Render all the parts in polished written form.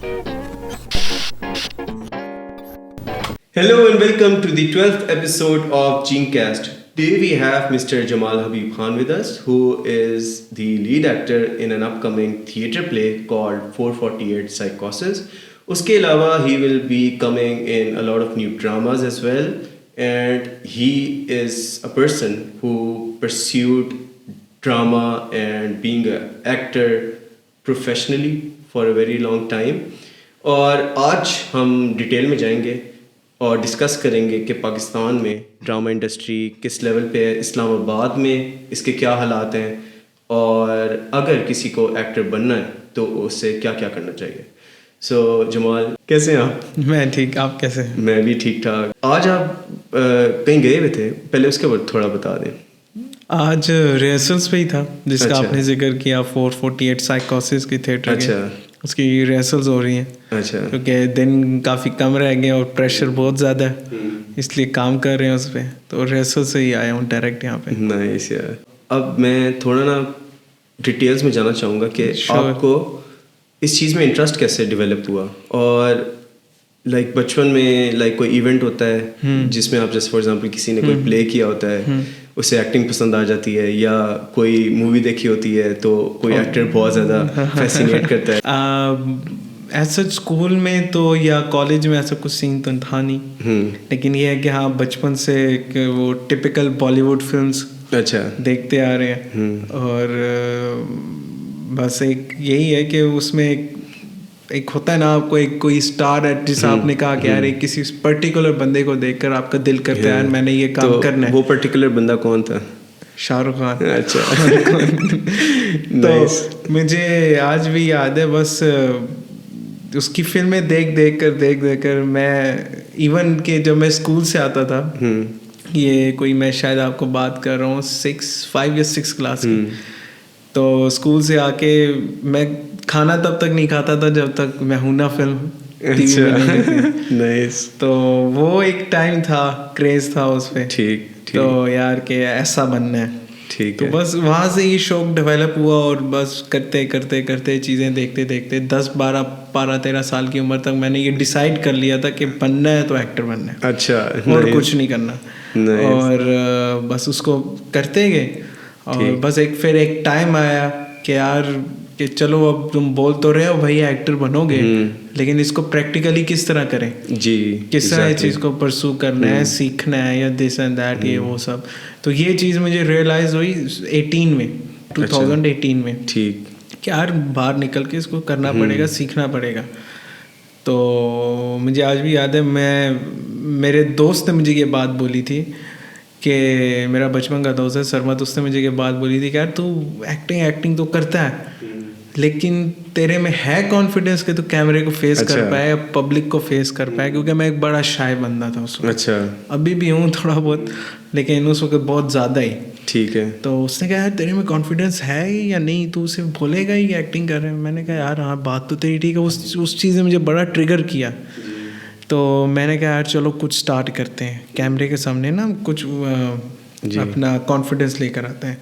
Hello and welcome to the 12th episode of Genecast. Today we have Mr. Jamal Habib Khan with us, who is the lead actor in an upcoming theatre play called 448 Psychosis. Uske alawa, he will be coming in a lot of new dramas as well, and he is a person who pursued drama and being an actor professionally for a very long time. اور آج ہم detail میں جائیں گے اور discuss کریں گے کہ پاکستان میں ڈرامہ انڈسٹری کس لیول پہ ہے، اسلام آباد میں اس کے کیا حالات ہیں، اور اگر کسی کو ایکٹر بننا ہے تو اسے کیا کیا کرنا چاہیے. سو جمال، کیسے ہیں آپ؟ میں ٹھیک، آپ کیسے ہیں؟ میں بھی ٹھیک ٹھاک. آج آپ کہیں گئے ہوئے تھے، پہلے اس کے بعد تھوڑا بتا دیں. آج ریہرسلس پہ ہی تھا جس کا آپ نے ذکر کیا، 448 سائیکوسس کی تھیٹر کے، اس کی ریہرسلز ہو رہی ہیں. اچھا. کیونکہ دن کافی کم رہ گئے اور پریشر بہت زیادہ ہے، اس لیے کام کر رہے ہیں اس پہ، تو ریہرسل سے ہی آیا ہوں ڈائریکٹ یہاں پہ. نائس یار. اب میں تھوڑا نا ڈیٹیلز میں جانا چاہوں گا کہ آپ کو اس چیز میں انٹرسٹ کیسے ڈیولپ ہوا، اور لائک بچپن میں لائک کوئی ایونٹ ہوتا ہے جس میں آپ جیسے فار ایگزامپل کسی نے کوئی پلے کیا ہوتا ہے، اسے ایکٹنگ پسند آ جاتی ہے، یا کوئی مووی دیکھی ہوتی ہے تو کوئی ایکٹر بہت زیادہ فیسینیٹ کرتا ہے. ایسا اسکول میں تو یا کالج میں ایسا کچھ سین تو تھا نہیں، لیکن یہ ہے کہ ہاں بچپن سے وہ ٹپکل بالی ووڈ فلمس اچھا دیکھتے آ رہے ہیں، اور بس ایک یہی ہے کہ اس میں ایک ہوتا ہے نا آپ کو ایک کوئی اسٹار ہے جسے آپ نے کہا کہ یار کسی پرٹیکولر بندے کو دیکھ کر آپ کا دل کرتا ہے یار میں نے یہ کام کرنا ہے. وہ پرٹیکولر بندہ کون تھا؟ شاہ رخ خان. اچھا. تو مجھے آج بھی یاد ہے، بس اس کی فلمیں دیکھ کر میں ایون کہ جب میں اسکول سے آتا تھا، یہ کوئی میں شاید آپ کو بات کر رہا ہوں 5 یا 6 کلاس کی، تو اسکول سے آ کے میں کھانا تب تک نہیں کھاتا تھا جب تک مہونہ فلم ٹی وی میں نہیں دیکھتی. نائس. تو وہ ایک ٹائم تھا، کریز تھا اس پہ. ٹھیک. تو یار کہ ایسا بننا ہے. ٹھیک. تو بس وہاں سے یہ شوق ڈیولپ ہوا، اور بس کرتے چیزیں دیکھتے 10-12-13 سال کی عمر تک میں نے یہ ڈیسائیڈ کر لیا تھا کہ بننا ہے تو ایکٹر بننا ہے. اچھا. اور کچھ نہیں کرنا. اور بس اس کو کرتے گئے، اور بس پھر ایک ٹائم آیا کہ یار کہ چلو اب تم بول تو رہے ہو بھائی ایکٹر بنو گے، لیکن اس کو پریکٹیکلی کس طرح کریں، کس طرح اس چیز کو پرسو کرنا ہے، سیکھنا ہے، یا دس اینڈ دیٹ، یہ وہ سب. تو یہ چیز مجھے ریئلائز ہوئی 2018 میں، ٹھیک، کہ یار باہر نکل کے اس کو کرنا پڑے گا، سیکھنا پڑے گا. تو مجھے آج بھی یاد ہے، میرے دوست نے مجھے یہ بات بولی تھی کہ میرا بچپن کا دوست ہے سرمت، اس نے مجھے یہ بات بولی تھی کہ یار تو ایکٹنگ تو کرتا ہے، لیکن تیرے میں ہے کانفیڈینس کہ تو کیمرے کو فیس کر پائے، پبلک کو فیس کر پائے. کیونکہ میں ایک بڑا شائع بندہ تھا اس وقت. اچھا. ابھی بھی ہوں تھوڑا بہت، لیکن اس وقت بہت زیادہ ہی. ٹھیک ہے. تو اس نے کہا یار تیرے میں کانفیڈینس ہے یا نہیں، تو اسے بولے گا ہی ایکٹنگ کر رہے ہیں. میں نے کہا یار ہاں بات تو تیری ٹھیک ہے. اس چیز نے مجھے بڑا ٹریگر کیا. تو میں نے کہا یار چلو کچھ اسٹارٹ کرتے ہیں، کیمرے کے سامنے نا کچھ اپنا کانفیڈینس لے کر آتے ہیں.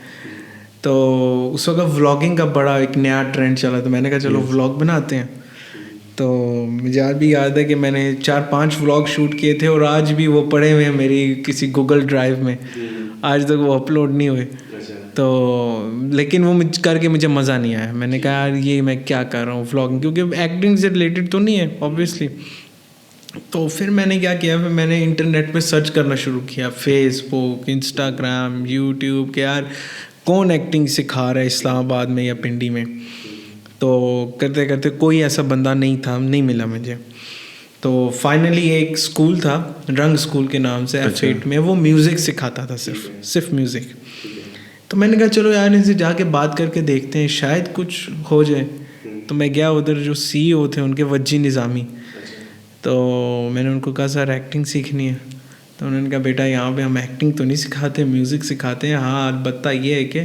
تو اس وقت ولاگنگ کا بڑا ایک نیا ٹرینڈ چلا تھا. میں نے کہا چلو ولاگ بناتے ہیں. تو مجھے آج بھی یاد ہے کہ میں نے 4-5 ولاگ شوٹ کیے تھے، اور آج بھی وہ پڑے ہوئے ہیں میری کسی گوگل ڈرائیو میں، آج تک وہ اپلوڈ نہیں ہوئے. تو لیکن وہ کر کے مجھے مزہ نہیں آیا. میں نے کہا یار یہ میں کیا کر رہا ہوں ولاگنگ، کیونکہ ایکٹنگ سے ریلیٹڈ تو نہیں ہے اوبویسلی. تو پھر میں نے کیا کیا، پھر میں نے انٹرنیٹ پہ سرچ کرنا شروع کیا، فیس بک، انسٹاگرام، یوٹیوب، کہ یار کون ایکٹنگ سکھا رہا ہے اسلام آباد میں یا پنڈی میں. تو کرتے کوئی ایسا بندہ نہیں ملا مجھے. تو فائنلی ایک اسکول تھا رنگ اسکول کے نام سے F8 میں، وہ میوزک سکھاتا تھا، صرف میوزک. تو میں نے کہا چلو یار ان سے جا کے بات کر کے دیکھتے ہیں، شاید کچھ ہو جائے. تو میں گیا ادھر، جو CEO تھے ان کے وجی نظامی. تو میں نے ان کو کہا سر ایکٹنگ سیکھنی ہے. تو انہوں نے کہا بیٹا یہاں پہ ہم ایکٹنگ تو نہیں سکھاتے، میوزک سکھاتے ہیں. ہاں البتہ یہ ہے کہ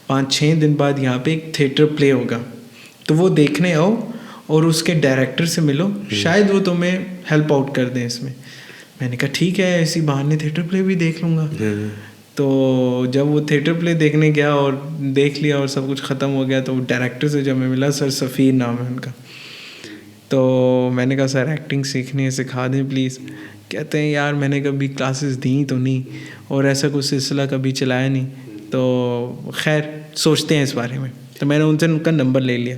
5-6 دن بعد یہاں پہ ایک تھیٹر پلے ہوگا، تو وہ دیکھنے آؤ اور اس کے ڈائریکٹر سے ملو، شاید وہ تمہیں ہیلپ آؤٹ کر دیں اس میں. میں نے کہا ٹھیک ہے، اسی بہانے تھیٹر پلے بھی دیکھ لوں گا. تو جب وہ تھیٹر پلے دیکھنے گیا اور دیکھ لیا اور سب کچھ ختم ہو گیا، تو ڈائریکٹر سے جب میں ملا، سر سفیر نام ہے ان کا، تو میں نے کہا سر ایکٹنگ سیکھنی ہے, سکھا دیں پلیز. کہتے ہیں یار میں نے کبھی کلاسز دیں تو نہیں اور ایسا کوئی سلسلہ کبھی چلایا نہیں, تو خیر سوچتے ہیں اس بارے میں. تو میں نے ان سے ان کا نمبر لے لیا.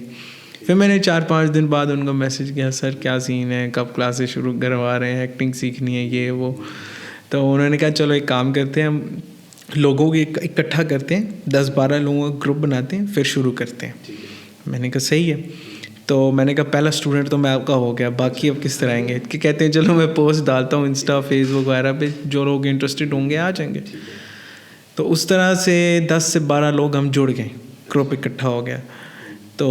پھر میں نے 4-5 دن بعد ان کو میسج کیا, سر کیا سین ہے, کب کلاسز شروع کروا رہے ہیں, ایکٹنگ سیکھنی ہے یہ وہ. تو انہوں نے کہا چلو ایک کام کرتے ہیں, ہم لوگوں کو اکٹھا کرتے ہیں, 10-12 لوگوں کا گروپ بناتے ہیں, پھر شروع کرتے ہیں. میں نے کہا صحیح ہے. تو میں نے کہا پہلا اسٹوڈنٹ تو میں آپ کا ہو گیا, باقی اب کس طرح آئیں گے. کہ کہتے ہیں چلو میں پوسٹ ڈالتا ہوں انسٹا فیس بک وغیرہ پہ, جو لوگ انٹرسٹڈ ہوں گے آ جائیں گے. تو اس طرح سے 10 سے 12 لوگ ہم جڑ گئے, گروپ اکٹھا ہو گیا. تو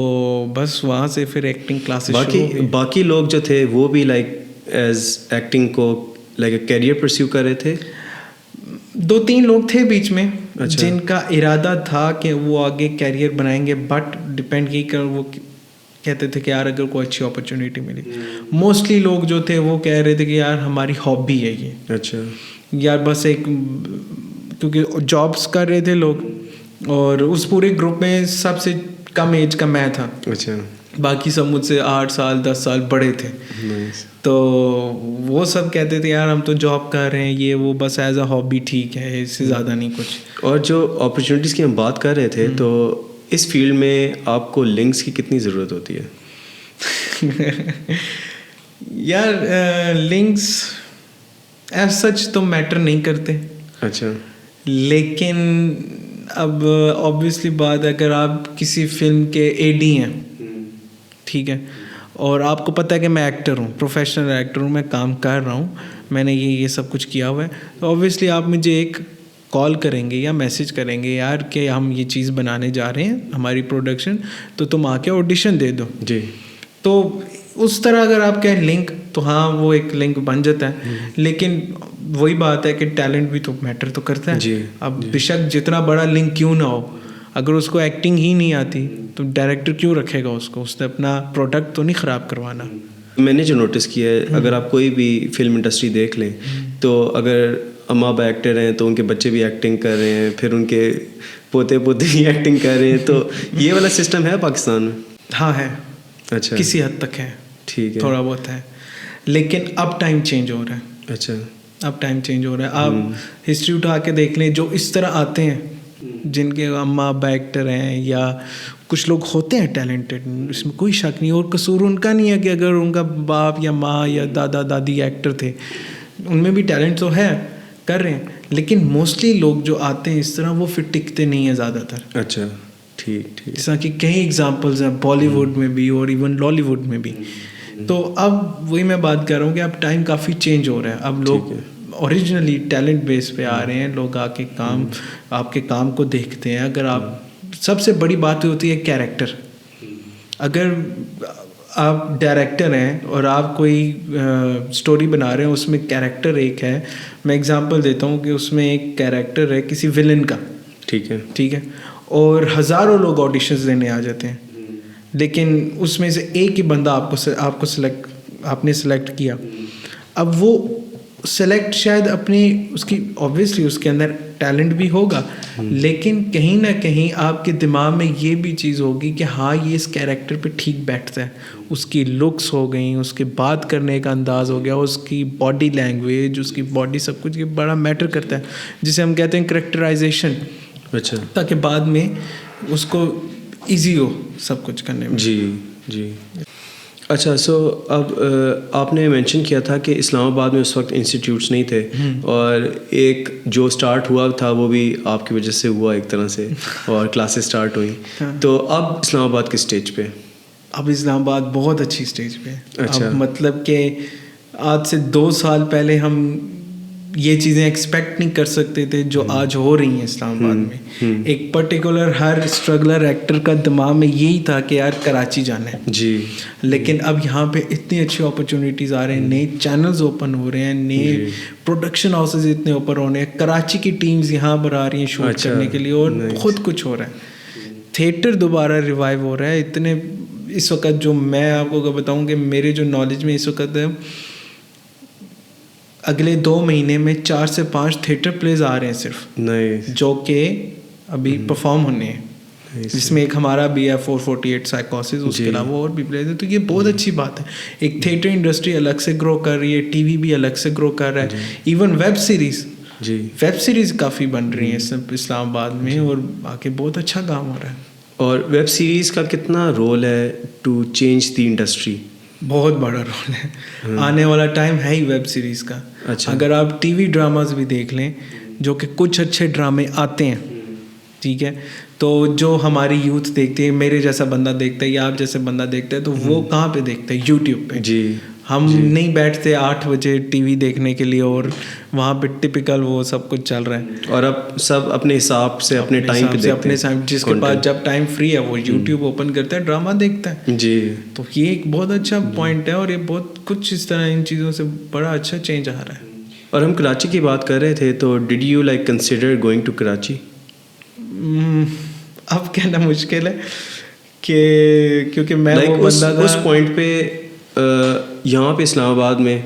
بس وہاں سے پھر ایکٹنگ کلاسز باقی لوگ جو تھے وہ بھی لائک ایز ایکٹنگ کو لائک اے کیریئر پرسیو کر رہے تھے. 2-3 لوگ تھے بیچ میں جن کا ارادہ تھا کہ وہ آگے کیریئر بنائیں گے, بٹ ڈپینڈ کی کر وہ کہتے تھے کہ یار اگر کوئی اچھی اپرچونیٹی ملی. موسٹلی لوگ جو تھے وہ کہہ رہے تھے کہ یار ہماری ہابی ہے یہ, اچھا یار بس ایک, کیونکہ جابس کر رہے تھے لوگ, اور اس پورے گروپ میں سب سے کم ایج کا میں تھا. اچھا, باقی سب مجھ سے 8 سال 10 سال بڑے تھے. تو وہ سب کہتے تھے یار ہم تو جاب کر رہے ہیں یہ وہ, بس ایز اے ہابی ٹھیک ہے, اس سے زیادہ نہیں کچھ. اور جو اپرچونیٹیز کی ہم بات کر رہے تھے, تو اس فیلڈ میں آپ کو لنکس کی کتنی ضرورت ہوتی ہے؟ یار لنکس ایز سچ تو میٹر نہیں کرتے. اچھا, لیکن اب آبویسلی بات, اگر آپ کسی فلم کے اے ڈی ہیں, ٹھیک ہے, اور آپ کو پتہ ہے کہ میں ایکٹر ہوں, پروفیشنل ایکٹر ہوں, میں کام کر رہا ہوں, میں نے یہ سب کچھ کیا ہوا ہے, تو آبویسلی آپ مجھے ایک کال کریں گے یا میسج کریں گے یار کہ ہم یہ چیز بنانے جا رہے ہیں, ہماری پروڈکشن, تو تم آ کے آڈیشن دے دو. جی. تو اس طرح اگر آپ کہیں لنک, تو ہاں وہ ایک لنک بن جاتا ہے. لیکن وہی بات ہے کہ ٹیلنٹ بھی تو میٹر تو کرتا ہے. اب بے شک جتنا بڑا لنک کیوں نہ ہو, اگر اس کو ایکٹنگ ہی نہیں آتی تو ڈائریکٹر کیوں رکھے گا اس کو, اس نے اپنا پروڈکٹ تو نہیں خراب کروانا. میں نے جو نوٹس کیا ہے, اگر آپ کوئی بھی فلم انڈسٹری دیکھ لیں, تو اگر اماں ابا ایکٹر ہیں تو ان کے بچے بھی ایکٹنگ کر رہے ہیں, پھر ان کے پوتے پوتے بھی ایکٹنگ کر رہے ہیں. تو یہ والا سسٹم ہے پاکستان میں؟ ہاں ہے. اچھا, کسی حد تک ہے, ٹھیک ہے, تھوڑا بہت ہے, لیکن اب ٹائم چینج ہو رہا ہے. اچھا, اب ٹائم چینج ہو رہا ہے. آپ ہسٹری اٹھا کے دیکھ لیں, جو اس طرح آتے ہیں جن کے اماں ابا ایکٹر ہیں, یا کچھ لوگ ہوتے ہیں ٹیلنٹڈ, اس میں کوئی شک نہیں, اور قصور ان کا نہیں ہے کہ اگر ان کا باپ یا ماں یا دادا دادی ایکٹر تھے, ان میں بھی ٹیلنٹ تو ہے, کر رہے ہیں. لیکن موسٹلی لوگ جو آتے ہیں اس طرح وہ پھر ٹکتے نہیں ہیں زیادہ تر. اچھا, ٹھیک ٹھیک. جیسا کہ کئی ایگزامپلز ہیں بالی ووڈ میں بھی اور ایون لالی ووڈ میں بھی. تو اب وہی میں بات کر رہا ہوں کہ اب ٹائم کافی چینج ہو رہا ہے. اب لوگ اوریجنلی ٹیلنٹ بیس پہ آ رہے ہیں, لوگ آ کے آپ کے کام کو دیکھتے ہیں. اگر آپ, سب سے بڑی بات ہوتی ہے کیریکٹر. اگر آپ ڈائریکٹر ہیں اور آپ کوئی اسٹوری بنا رہے ہیں, اس میں کیریکٹر ایک ہے, میں اگزامپل دیتا ہوں کہ اس میں ایک کیریکٹر ہے کسی ولن کا, ٹھیک ہے, ٹھیک ہے, اور ہزاروں لوگ آڈیشنز دینے آ جاتے ہیں, لیکن اس میں سے ایک ہی بندہ آپ نے سلیکٹ کیا. اب وہ سلیکٹ شاید اپنی اس کی اوبویسلی اس کے اندر ٹیلنٹ بھی ہوگا, لیکن کہیں نہ کہیں آپ کے دماغ میں یہ بھی چیز ہوگی کہ ہاں یہ اس کیریکٹر پہ ٹھیک بیٹھتا ہے. اس کی لکس ہو گئیں, اس کے بات کرنے کا انداز ہو گیا, اس کی باڈی لینگویج, اس کی باڈی, سب کچھ یہ بڑا میٹر کرتا ہے, جسے ہم کہتے ہیں کریکٹرائزیشن. اچھا, تاکہ بعد میں اس کو ایزی ہو سب کچھ کرنے میں. جی جی. اچھا, سو اب آپ نے مینشن کیا تھا کہ اسلام آباد میں اس وقت انسٹیٹیوٹس نہیں تھے, اور ایک جو اسٹارٹ ہوا تھا وہ بھی آپ کی وجہ سے ہوا ایک طرح سے, اور کلاسز اسٹارٹ ہوئیں. تو اب اسلام آباد کس اسٹیج پہ؟ اب اسلام آباد بہت اچھی اسٹیج پہ. اچھا, مطلب کہ آج سے 2 سال پہلے ہم یہ چیزیں ایکسپیکٹ نہیں کر سکتے تھے جو آج ہو رہی ہیں اسلام آباد میں. ایک پرٹیکولر ہر اسٹرگلر ایکٹر کا دماغ میں یہی تھا کہ یار کراچی جانا ہے. جی. لیکن اب یہاں پہ اتنی اچھی اپرچونیٹیز آ رہے ہیں, نئے چینلز اوپن ہو رہے ہیں, نئے پروڈکشن ہاؤسز اتنے اوپن ہو رہے ہیں, کراچی کی ٹیمز یہاں پر آ رہی ہیں شوٹ کرنے کے لیے, اور خود کچھ ہو رہا ہے. تھیٹر دوبارہ ریوائیو ہو رہا ہے. اتنے اس وقت جو میں آپ کو بتاؤں کہ میرے جو نالج میں اس وقت اگلے 2 مہینے میں 4 سے 5 تھیٹر پلیز آ رہے ہیں صرف, جو کہ ابھی پرفارم ہونے ہیں. جس میں ایک ہمارا بھی ہے 448 سائیکوسس, اس کے علاوہ اور بھی پلیز ہیں. تو یہ بہت اچھی بات ہے. ایک تھیٹر انڈسٹری الگ سے گرو کر رہی ہے, ٹی وی بھی الگ سے گرو کر رہا ہے, ایون ویب سیریز کافی بن رہی ہیں اسلام آباد میں, اور آگے بہت اچھا کام ہو رہا ہے. اور ویب سیریز کا کتنا رول ہے ٹو چینج دی انڈسٹری؟ بہت بڑا رول ہے. آنے والا ٹائم ہے ہی ویب سیریز کا. اگر آپ ٹی وی ڈراماز بھی دیکھ لیں, جو کہ کچھ اچھے ڈرامے آتے ہیں, ٹھیک ہے, تو جو ہماری یوتھ دیکھتی ہے, میرے جیسا بندہ دیکھتا ہے یا آپ جیسے بندہ دیکھتا ہے, تو وہ کہاں پہ دیکھتا ہے؟ یوٹیوب پہ. ہم نہیں بیٹھتے 8 بجے ٹی وی دیکھنے کے لیے, اور وہاں پہ ٹپیکل وہ سب کچھ چل رہا ہے. اور اب سب اپنے حساب سے اپنے ٹائم پہ دیکھتے ہیں, جس کے پاس جب ٹائم فری ہے وہ یوٹیوب اوپن کرتا ہے, ڈرامہ دیکھتا ہے. تو یہ ایک بہت اچھا پوائنٹ ہے, اور یہ بہت کچھ اس طرح ان چیزوں سے بڑا اچھا چینج آ رہا ہے. اور ہم کراچی کی بات کر رہے تھے, تو did you like consider going to Karachi? اب کہنا مشکل ہے کہ کیونکہ میں وہ بندہ تھا اس پوائنٹ پہ. یہاں پہ اسلام آباد میں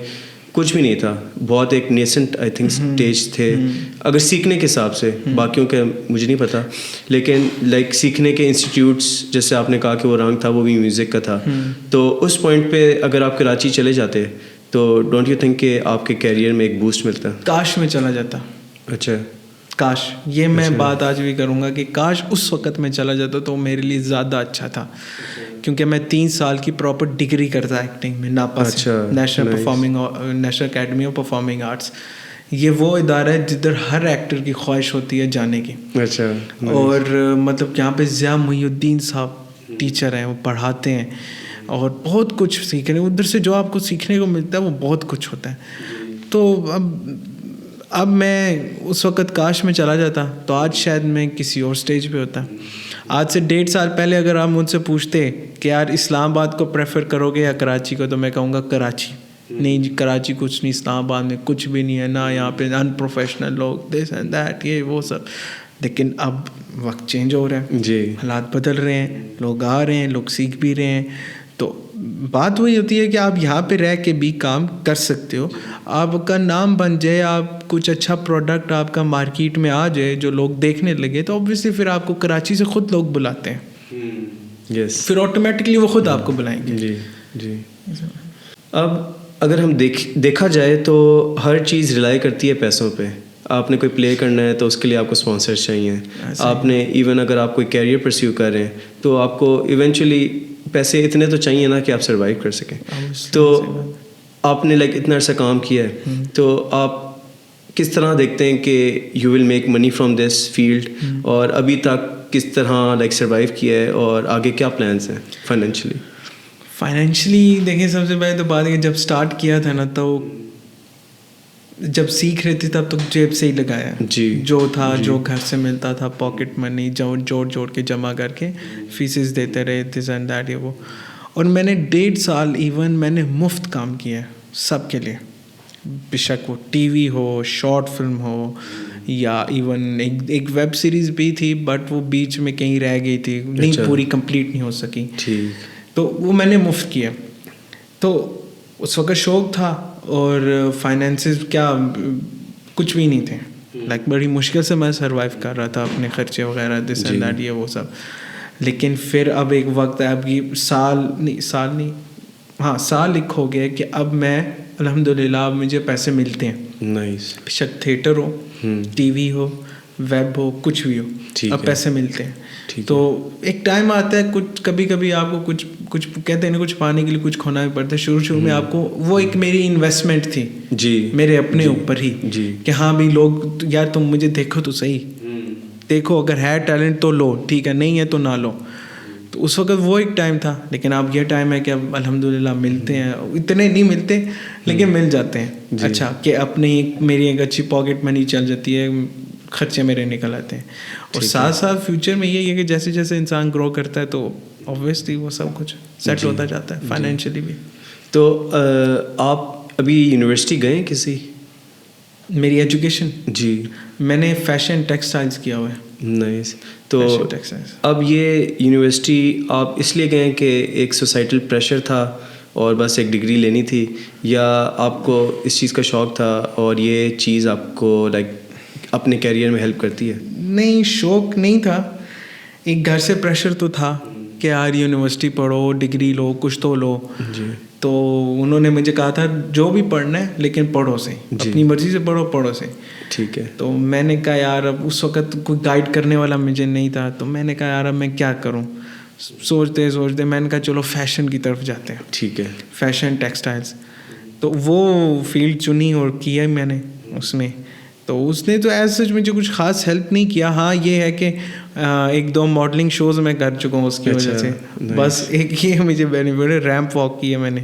کچھ بھی نہیں تھا, بہت ایک نیسنٹ آئی تھنک اسٹیج تھے اگر سیکھنے کے حساب سے, باقیوں کے مجھے نہیں پتہ, لیکن لائک سیکھنے کے انسٹیٹیوٹس, جیسے آپ نے کہا کہ وہ رنگ تھا, وہ بھی میوزک کا تھا. تو اس پوائنٹ پہ اگر آپ کراچی چلے جاتے تو ڈونٹ یو تھنک کہ آپ کے کیریئر میں ایک بوسٹ ملتا؟ کاش میں چلا جاتا. اچھا, کاش, یہ میں بات آج بھی کروں گا کہ کاش اس وقت میں چلا جاتا تو میرے لیے زیادہ اچھا تھا, کیونکہ میں 3 سال کی پراپر ڈگری کرتا ایکٹنگ میں ناپا سے, national academy of performing arts. یہ وہ ادارہ ہے جدھر ہر ایکٹر کی خواہش ہوتی ہے جانے کی. اور مطلب یہاں پہ ضیاء محی الدین صاحب ٹیچر ہیں, وہ پڑھاتے ہیں اور بہت کچھ سیکھ رہے ہیں ادھر سے. جو آپ کو سیکھنے کو ملتا ہے وہ بہت کچھ ہوتا ہے. تو اب میں اس وقت کاش میں چلا جاتا تو آج شاید میں کسی اور سٹیج پہ ہوتا. آج سے 1.5 سال پہلے اگر آپ مجھ سے پوچھتے کہ یار اسلام آباد کو پریفر کرو گے یا کراچی کو, تو میں کہوں گا کراچی. نہیں جی, کراچی کچھ نہیں, اسلام آباد میں کچھ بھی نہیں ہے, نہ یہاں پہ ان پروفیشنل لوگ, دس اینڈ دیٹ, یہ وہ سب. لیکن اب وقت چینج ہو رہا ہے, حالات بدل رہے ہیں, لوگ آ رہے ہیں, لوگ سیکھ بھی رہے ہیں. تو بات وہی ہوتی ہے کہ آپ یہاں پہ رہ کے بھی کام کر سکتے ہو, آپ کا نام بن جائے, آپ کچھ اچھا پروڈکٹ آپ کا مارکیٹ میں آ جائے جو لوگ دیکھنے لگے, تو اوبویسلی پھر آپ کو کراچی سے خود لوگ بلاتے ہیں. پھر آٹومیٹکلی وہ خود آپ کو بلائیں گے. جی. اب اگر ہم دیکھا جائے تو ہر چیز ریلائی کرتی ہے پیسوں پہ. آپ نے کوئی پلے کرنا ہے تو اس کے لیے آپ کو اسپانسر چاہیے. آپ نے ایون اگر آپ کوئی کیریئر پرسیو کر رہے ہیں تو آپ کو ایونچولی پیسے اتنے تو چاہیے نا کہ آپ سروائیو کر سکیں. تو آپ نے لائک اتنا عرصہ کام کیا ہے, تو آپ کس طرح دیکھتے ہیں کہ you will make money from this field, اور ابھی تک کس طرح لائک سروائیو کیا ہے, اور آگے کیا پلانس ہیں فائنینشلی؟ دیکھیں, سب سے پہلے تو بات ہے کہ جب اسٹارٹ کیا تھا نا, تو جب سیکھ رہے تھے تب تو جیب سے ہی لگایا, جو تھا جو گھر سے ملتا تھا, پاکٹ منی جوڑ کے جمع کر کے فیسز دیتے رہے, دس اینڈ دیٹ, یہ وہ. اور میں نے 1.5 سال ایون میں نے مفت کام کیا ہے سب کے لیے, بے شک وہ ٹی وی ہو, شارٹ فلم ہو, یا ایون ایک ویب سیریز بھی تھی, بٹ وہ بیچ میں کہیں رہ گئی تھی, نہیں پوری کمپلیٹ نہیں ہو سکی. تو وہ میں نے مفت کیا. تو اس وقت شوق تھا, اور فائنینسز کیا کچھ بھی نہیں تھے, لائک بڑی مشکل سے میں سروائیو کر رہا تھا اپنے خرچے وغیرہ, دس اینڈ دیٹ, یہ وہ سب. لیکن پھر اب ایک وقت ہے, اب یہ سال ایک ہو گیا کہ اب میں الحمد للہ اب مجھے پیسے ملتے ہیں. بے شک تھیٹر ہو, ٹی وی ہو, ویب ہو, کچھ بھی ہو, اب پیسے ملتے ہیں. تو ایک ٹائم آتا ہے, کبھی کبھی آپ کو کچھ کہتے ہیں نا, کچھ پانے کے لیے کچھ کھونا بھی پڑتا ہے. شروع میں آپ کو وہ ایک میری انویسٹمنٹ تھی میرے اپنے اوپر ہی, کہ ہاں بھی لوگ یار تم مجھے دیکھو تو صحیح, دیکھو اگر ہے ٹیلنٹ تو لو, ٹھیک ہے, نہیں ہے تو نہ لو. تو اس وقت وہ ایک ٹائم تھا. لیکن اب یہ ٹائم ہے کہ اب الحمد للہ ملتے ہیں, اتنے نہیں ملتے لیکن مل جاتے ہیں. اچھا کہ اپنی میری ایک اچھی پاکٹ منی چل جاتی ہے, خرچے میرے نکل آتے ہیں. اور ساتھ ساتھ فیوچر میں یہی ہے کہ جیسے جیسے انسان گرو کرتا ہے تو اوبویسلی وہ سب کچھ سیٹ ہوتا جاتا ہے فائنینشلی بھی. تو آپ ابھی یونیورسٹی گئے کسی؟ میری ایجوکیشن, میں نے فیشن ٹیکسٹائلز کیا ہوا ہے. نائس. تو اب یہ یونیورسٹی آپ اس لیے گئے کہ ایک سوسائٹل پریشر تھا اور بس ایک ڈگری لینی تھی, یا آپ کو اس چیز کا شوق تھا اور یہ چیز آپ کو لائک اپنے کیریئر میں ہیلپ کرتی ہے؟ نہیں, شوق نہیں تھا, ایک گھر سے پریشر تو تھا کہ یار یونیورسٹی پڑھو, ڈگری لو, کچھ تو لو. جی. تو انہوں نے مجھے کہا تھا جو بھی پڑھنا ہے لیکن پڑھو سے, اپنی مرضی سے پڑھو سے. ٹھیک ہے. تو میں نے کہا یار اب اس وقت کوئی گائیڈ کرنے والا مجھے نہیں تھا, تو میں نے کہا یار اب میں کیا کروں. سوچتے میں نے کہا چلو فیشن کی طرف جاتے ہیں. ٹھیک ہے. فیشن ٹیکسٹائلس, تو وہ فیلڈ چنی اور کیا میں نے اس میں. تو اس نے تو ایز سچ مجھے کچھ خاص ہیلپ نہیں کیا. ہاں یہ ہے کہ 1-2 ماڈلنگ شوز میں کر چکا ہوں اس کی وجہ سے. بس ایک یہ مجھے بینیفٹ ہے, ریمپ واک کیا میں نے,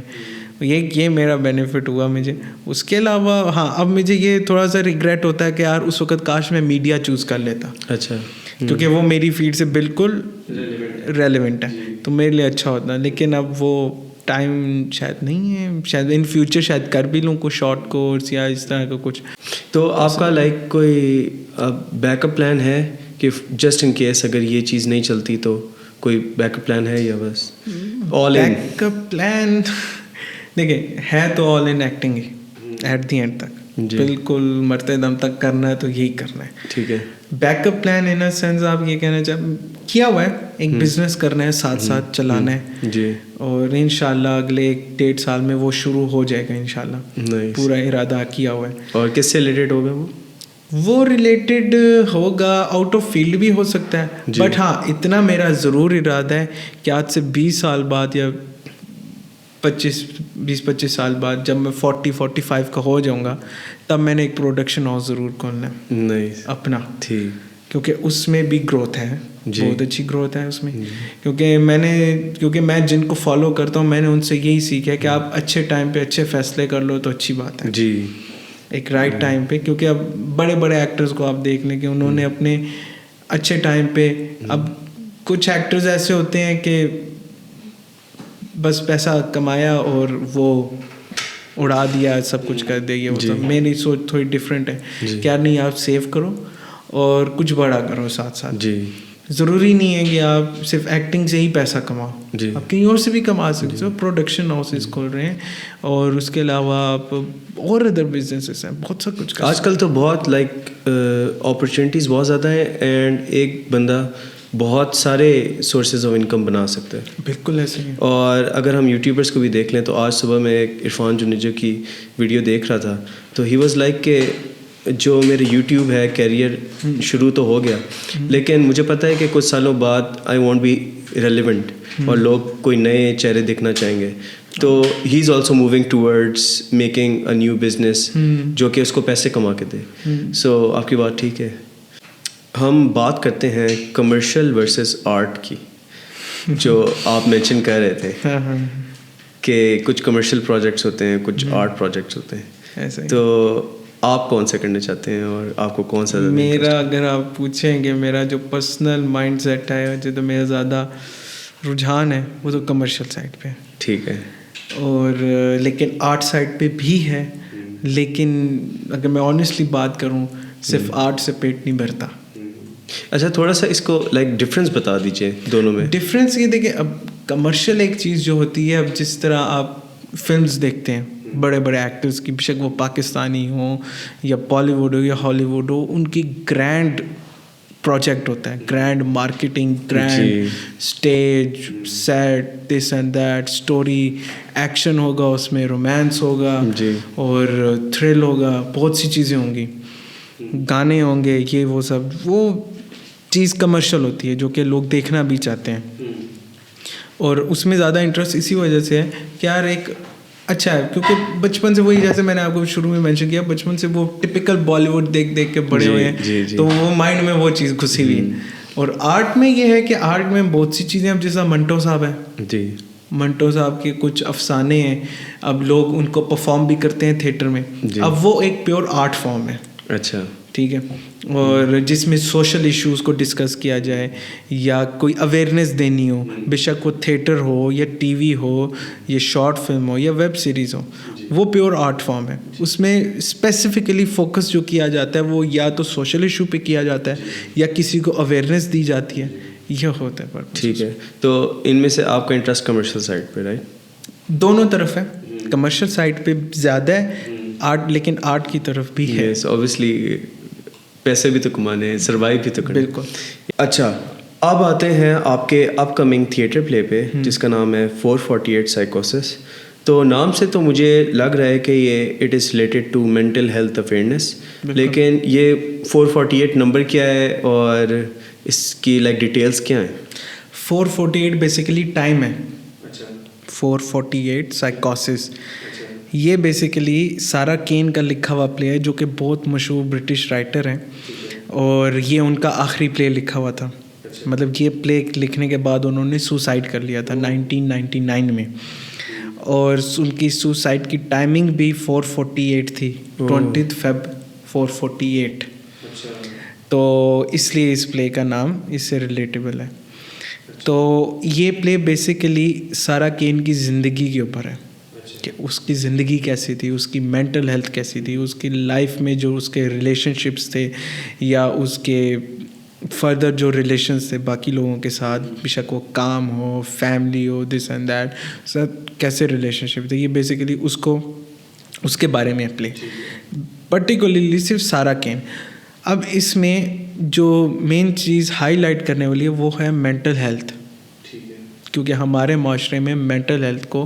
یہ میرا بینیفٹ ہوا مجھے. اس کے علاوہ ہاں اب مجھے یہ تھوڑا سا ریگریٹ ہوتا ہے کہ یار اس وقت کاش میں میڈیا چوز کر لیتا. اچھا. کیونکہ وہ میری فیلڈ سے بالکل ریلیونٹ ہے, تو میرے لیے اچھا ہوتا. لیکن اب وہ ٹائم شاید نہیں ہے, شاید ان فیوچر شاید کر بھی لوں کوئی شارٹ کورس یا اس طرح کا کچھ. تو آپ کا لائک کوئی بیک اپ پلان ہے کہ جسٹ ان کیس اگر یہ چیز نہیں چلتی تو کوئی بیک اپ پلان ہے, یا بس آل ان؟ بیک اپ پلان دیکھیں ہے تو آل ان ایکٹنگ ہی ایٹ دی اینڈ تک, بالکل مرتے دم تک کرنا ہے تو یہی کرنا ہے. ٹھیک ہے. Back up plan in a sense آپ یہ کہنا کیا ہوا ہے, ایک بزنس کرنا ہے, ساتھ ساتھ چلانا ہے. جی. اور انشاءاللہ اگلے 1-1.5 سال میں وہ شروع ہو جائے گا انشاءاللہ. پورا ارادہ کیا ہوا ہے. اور کس سے ریلیٹڈ ہوگا وہ ریلیٹڈ ہوگا, آؤٹ آف فیلڈ بھی ہو سکتا ہے, بٹ ہاں اتنا میرا ضرور ارادہ ہے کہ آج سے 20 سال بعد یا 20-25 سال بعد جب میں 40-45 کا ہو جاؤں گا, تب میں نے ایک پروڈکشن ہاؤس ضرور کھولنا ہے اپنا. ٹھیک. کیونکہ اس میں بھی گروتھ ہے, بہت اچھی گروتھ ہے اس میں. کیونکہ میں جن کو فالو کرتا ہوں میں نے ان سے یہی سیکھا ہے کہ آپ اچھے ٹائم پہ اچھے فیصلے کر لو تو اچھی بات ہے. جی. ایک رائٹ ٹائم پہ, کیونکہ اب بڑے بڑے ایکٹرز کو آپ دیکھ لیں کہ انہوں نے اپنے اچھے ٹائم پہ, اب کچھ ایکٹرز ایسے ہوتے ہیں کہ بس پیسہ کمایا اور وہ اڑا دیا, سب کچھ کر دیا. یہ ہوتا میری سوچ تھوڑی ڈفرینٹ ہے کہ یار نہیں, آپ سیو کرو اور کچھ بڑا کرو ساتھ ساتھ. جی. ضروری نہیں ہے کہ آپ صرف ایکٹنگ سے ہی پیسہ کماؤ, آپ کہیں اور سے بھی کما سکتے ہو. پروڈکشن ہاؤسز کھول رہے ہیں, اور اس کے علاوہ آپ اور ادر بزنسز ہیں, بہت سا کچھ. آج کل تو بہت لائک اپرچونیٹیز بہت زیادہ ہیں, اینڈ ایک بندہ بہت سارے سورسز آف انکم بنا سکتا ہے. بالکل ایسے ہی. اور اگر ہم یوٹیوبرس کو بھی دیکھ لیں تو آج صبح میں ایک عرفان جنیجو کی ویڈیو دیکھ رہا تھا, تو ہی واز لائک کہ جو میرے یوٹیوب ہے کیریئر شروع تو ہو گیا, لیکن مجھے پتہ ہے کہ کچھ سالوں بعد آئی وانٹ بی ریلیونٹ, اور لوگ کوئی نئے چہرے دیکھنا چاہیں گے. تو he is also moving towards making a new business جو کہ اس کو پیسے کما کے دے. سو آپ کی بات ٹھیک ہے. ہم بات کرتے ہیں کمرشل ورسز آرٹ کی, جو آپ مینشن کر رہے تھے کہ کچھ کمرشل پروجیکٹس ہوتے ہیں, کچھ آرٹ پروجیکٹس ہوتے ہیں. تو آپ کون سے کرنا چاہتے ہیں اور آپ کو کون سا؟ میرا اگر آپ پوچھیں کہ میرا جو پرسنل مائنڈ سیٹ ہے, جو تو میرا زیادہ رجحان ہے وہ تو کمرشل سائڈ پہ. ٹھیک ہے. اور لیکن آرٹ سائڈ پہ بھی ہے, لیکن اگر میں آنیسٹلی بات کروں صرف آرٹ سے پیٹ نہیں بھرتا. اچھا, تھوڑا سا اس کو لائک ڈفرینس بتا دیجیے دونوں میں. ڈفرینس یہ دیکھیں, اب کمرشل ایک چیز جو ہوتی ہے, اب جس طرح آپ فلمز دیکھتے ہیں بڑے بڑے ایکٹرز کی, بے شک وہ پاکستانی ہوں یا بالی ووڈ ہو یا ہالی ووڈ ہو, ان کی گرینڈ پروجیکٹ ہوتا ہے, grand marketing, grand stage set, this and that, story, action ہوگا اس میں, رومانس ہوگا اور تھرل ہوگا, بہت سی چیزیں ہوں گی, گانے ہوں گے, یہ وہ سب. وہ چیز کمرشل ہوتی ہے جو کہ لوگ دیکھنا بھی چاہتے ہیں, اور اس میں زیادہ انٹرسٹ اسی وجہ سے ہے کہ یار ایک اچھا ہے, کیونکہ بچپن سے وہی, جیسے میں نے آپ کو شروع میں مینشن کیا, بچپن سے وہ ٹپکل بالی ووڈ دیکھ دیکھ کے بڑے ہوئے ہیں, تو وہ مائنڈ میں وہ چیز گھسی ہوئی ہے. اور آرٹ میں یہ ہے کہ آرٹ میں بہت سی چیزیں, اب جیسا منٹو صاحب ہیں, منٹو صاحب کے کچھ افسانے ہیں, اب لوگ ان کو پرفارم بھی کرتے ہیں تھیٹر میں, اب وہ ایک پیور آرٹ فارم ہے. اچھا, ٹھیک ہے. اور جس میں سوشل ایشوز کو ڈسکس کیا جائے یا کوئی اویئرنیس دینی ہو, بے شک وہ تھیٹر ہو یا ٹی وی ہو یا شارٹ فلم ہو یا ویب سیریز ہو, وہ پیور آرٹ فارم ہے. اس میں اسپیسیفکلی فوکس جو کیا جاتا ہے وہ یا تو سوشل ایشو پہ کیا جاتا ہے یا کسی کو اویئرنیس دی جاتی ہے, یہ ہوتا ہے. ٹھیک ہے. تو ان میں سے آپ کا انٹرسٹ کمرشل سائڈ پہ, رائٹ؟ دونوں طرف ہے, کمرشل سائڈ پہ زیادہ ہے آرٹ, لیکن آرٹ کی طرف بھی ہے. اوبیسلی پیسے بھی تو کمانے ہیں, سروائیو بھی تو کرنا. بالکل. اچھا, اب آتے ہیں آپ کے اپ کمنگ تھیٹر پلے پہ جس کا نام ہے 448 سائیکوسس. تو نام سے تو مجھے لگ رہا ہے کہ یہ it is related to mental health awareness, لیکن یہ 448 نمبر کیا ہے اور اس کی لائک ڈیٹیلس کیا ہیں؟ 448 بیسیکلی ٹائم ہے. 448 سائیکوسس یہ بیسیکلی سارا کین کا لکھا ہوا پلے ہے جو کہ بہت مشہور برٹش رائٹر ہیں, اور یہ ان کا آخری پلے لکھا ہوا تھا. مطلب یہ پلے لکھنے کے بعد انہوں نے سوسائڈ کر لیا تھا 1999 میں, اور ان کی سوسائڈ کی ٹائمنگ بھی 448 تھی, 20 فیب 448. تو اس لیے اس پلے کا نام اس سے ریلیٹیبل ہے. تو یہ پلے بیسیکلی سارا کین کی زندگی کے اوپر ہے کہ اس کی زندگی کیسی تھی, اس کی مینٹل ہیلتھ کیسی تھی, اس کی لائف میں جو اس کے ریلیشن شپس تھے یا اس کے فردر جو ریلیشنس تھے باقی لوگوں کے ساتھ, بے شک وہ کام ہو, فیملی ہو, دس اینڈ دیٹ, سب کیسے ریلیشن شپ تھے, یہ بیسیکلی اس کے بارے میں پلے پرٹیکولرلی صرف سارا کین. اب اس میں جو مین چیز ہائی لائٹ کرنے والی ہے وہ ہے مینٹل ہیلتھ, کیونکہ ہمارے معاشرے میں مینٹل ہیلتھ کو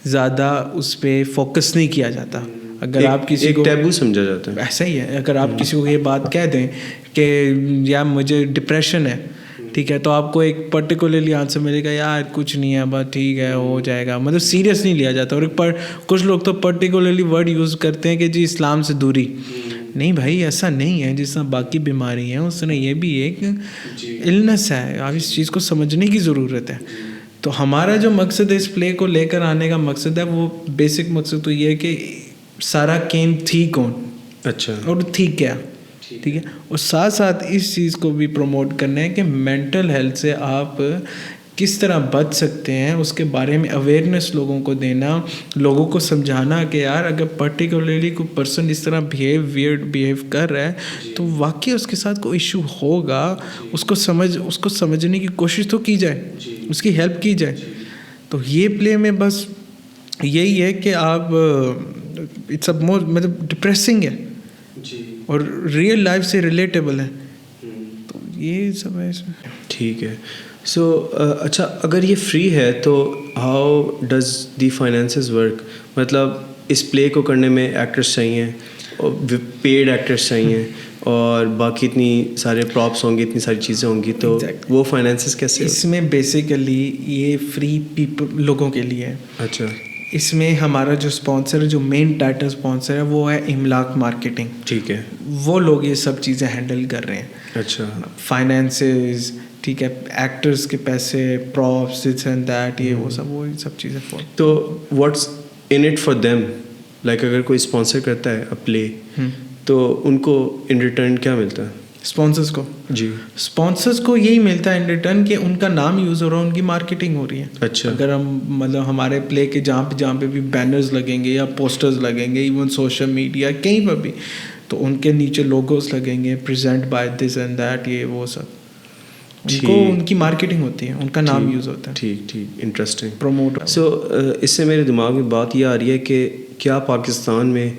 زیادہ اس پہ فوکس نہیں کیا جاتا. اگر آپ کسی کو ٹیبو سمجھا جاتا ہے, ایسا ہی ہے. اگر آپ کسی کو یہ بات کہہ دیں کہ یا مجھے ڈپریشن ہے, ٹھیک ہے, تو آپ کو ایک پرٹیکولرلی آنسر ملے گا یار کچھ نہیں ہے, بس ٹھیک ہے ہو جائے گا, مطلب سیریس نہیں لیا جاتا. اور کچھ لوگ تو پرٹیکولرلی ورڈ یوز کرتے ہیں کہ جی اسلام سے دوری. نہیں بھائی, ایسا نہیں ہے. جس طرح باقی بیماری ہیں اس طرح یہ بھی ایک النس ہے, آپ اس چیز کو سمجھنے کی ضرورت ہے. تو ہمارا جو مقصد ہے اس پلے کو لے کر آنے کا مقصد ہے, وہ بیسک مقصد تو یہ ہے کہ سارا کین تھی کون, اچھا, اور تھی کیا, ٹھیک ہے, اور ساتھ ساتھ اس چیز کو بھی پروموٹ کرنا ہے کہ مینٹل ہیلتھ سے آپ کس طرح بچ سکتے ہیں, اس کے بارے میں اویئرنیس لوگوں کو دینا, لوگوں کو سمجھانا کہ یار اگر پرٹیکولرلی کوئی پرسن اس طرح بیہیو کر رہا ہے تو واقعی اس کے ساتھ کوئی ایشو ہوگا, اس کو سمجھنے کی کوشش تو کی جائے, اس کی ہیلپ کی جائے. تو یہ پلے میں بس یہی ہے کہ آپ اٹس اے مور مطلب ڈپریسنگ ہے اور ریئل لائف سے ریلیٹیبل ہے, تو یہ سب ہے اس میں. ٹھیک ہے. سو اچھا, اگر یہ فری ہے تو how does the finances work? مطلب اس پلے کو کرنے میں ایکٹرس چاہیے, پیڈ ایکٹرس چاہیے, اور باقی اتنی سارے پراپس ہوں گی, اتنی ساری چیزیں ہوں گی, تو وہ فائنینسز کیسے؟ اس میں بیسیکلی یہ فری لوگوں کے لیے ہے. اچھا. اس میں ہمارا جو اسپانسر ہے, جو مین ٹائٹل اسپانسر ہے وہ ہے املاک مارکیٹنگ. ٹھیک ہے. وہ لوگ یہ سب چیزیں ہینڈل کر رہے ہیں. اچھا. فائنینسز, ٹھیک ہے, ایکٹرس کے پیسے, پراپس, دس اینڈ دیٹ, یہ وہ سب چیزیں. تو what's in it for them? Like اگر کوئی اسپانسر کرتا ہے اے پلے تو ان کو ان ریٹرن کیا ملتا ہے اسپانسرس کو؟ جی, اسپانسرس کو یہی ملتا ہے ان ریٹرن کہ ان کا نام یوز ہو رہا ہے, ان کی مارکیٹنگ ہو رہی ہے. اچھا. اگر ہم مطلب ہمارے پلے کے جہاں پہ بھی بینرز لگیں گے یا پوسٹرز لگیں گے, ایون سوشل میڈیا کہیں پر بھی, تو ان کے نیچے لوگوز لگیں گے, present by this and that, یہ وہ سب, ان کو ان کی مارکیٹنگ ہوتی ہے, ان کا نام یوز ہوتا ہے. ٹھیک, انٹرسٹنگ, پروموٹ. سو اس سے میرے دماغ میں بات یہ آ رہی ہے کہ کیا پاکستان میں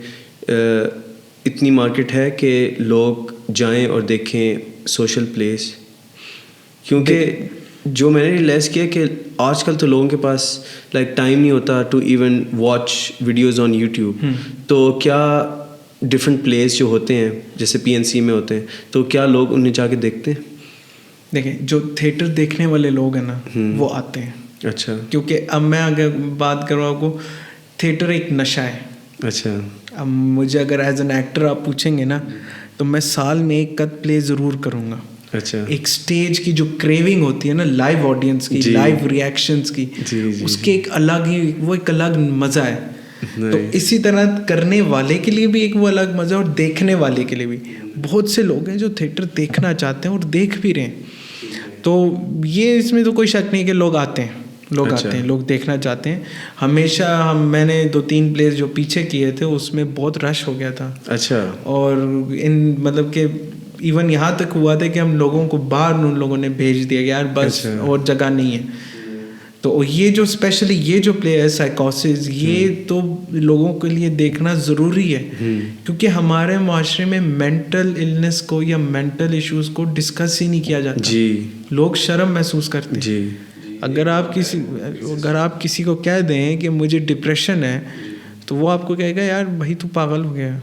اتنی مارکیٹ ہے کہ لوگ جائیں اور دیکھیں سوشل پلیس؟ کیونکہ جو میں نے ریئلائز کیا کہ آج کل تو لوگوں کے پاس لائک ٹائم نہیں ہوتا to even watch videos on YouTube. تو کیا ڈفرینٹ پلیس جو ہوتے ہیں جیسے PNC میں ہوتے ہیں, تو کیا لوگ انہیں جا کے دیکھتے ہیں؟ دیکھیں, جو تھیٹر دیکھنے والے لوگ ہیں نا وہ آتے ہیں. اچھا. کیونکہ اب میں اگر بات کروں آپ کو, تھیٹر ایک نشہ ہے. اچھا. اب مجھے اگر ایز این ایکٹر آپ پوچھیں گے نا تو میں سال میں ایک قد پلے ضرور کروں گا. اچھا. ایک سٹیج کی جو کریونگ ہوتی ہے نا لائیو آڈینس کی, لائیو ریئیکشنز کی, اس کے ایک الگ ہی وہ ایک الگ مزہ ہے. تو اسی طرح کرنے والے کے لیے بھی ایک وہ الگ مزہ ہے, اور دیکھنے والے کے لیے بھی. بہت سے لوگ ہیں جو تھیٹر دیکھنا چاہتے ہیں اور دیکھ بھی رہے ہیں. تو یہ اس میں تو کوئی شک نہیں کہ لوگ آتے ہیں, لوگ دیکھنا چاہتے ہیں. ہمیشہ میں نے 2-3 پلیز جو پیچھے کیے تھے اس میں بہت رش ہو گیا تھا. اچھا. اور مطلب کہ ایون یہاں تک ہوا تھا کہ ہم لوگوں کو باہر ان لوگوں نے بھیج دیا کہ یار بس اور جگہ نہیں ہے. تو یہ جو اسپیشلی یہ جو پلے ہے سائیکوسس، یہ تو لوگوں کے لیے دیکھنا ضروری ہے، کیونکہ ہمارے معاشرے میں مینٹل النس کو یا مینٹل ایشوز کو ڈسکس ہی نہیں کیا جاتا. لوگ شرم محسوس کرتے ہیں. اگر آپ کسی کو کہہ دیں کہ مجھے ڈپریشن ہے تو وہ آپ کو کہے گا یار بھائی تو پاگل ہو گیا.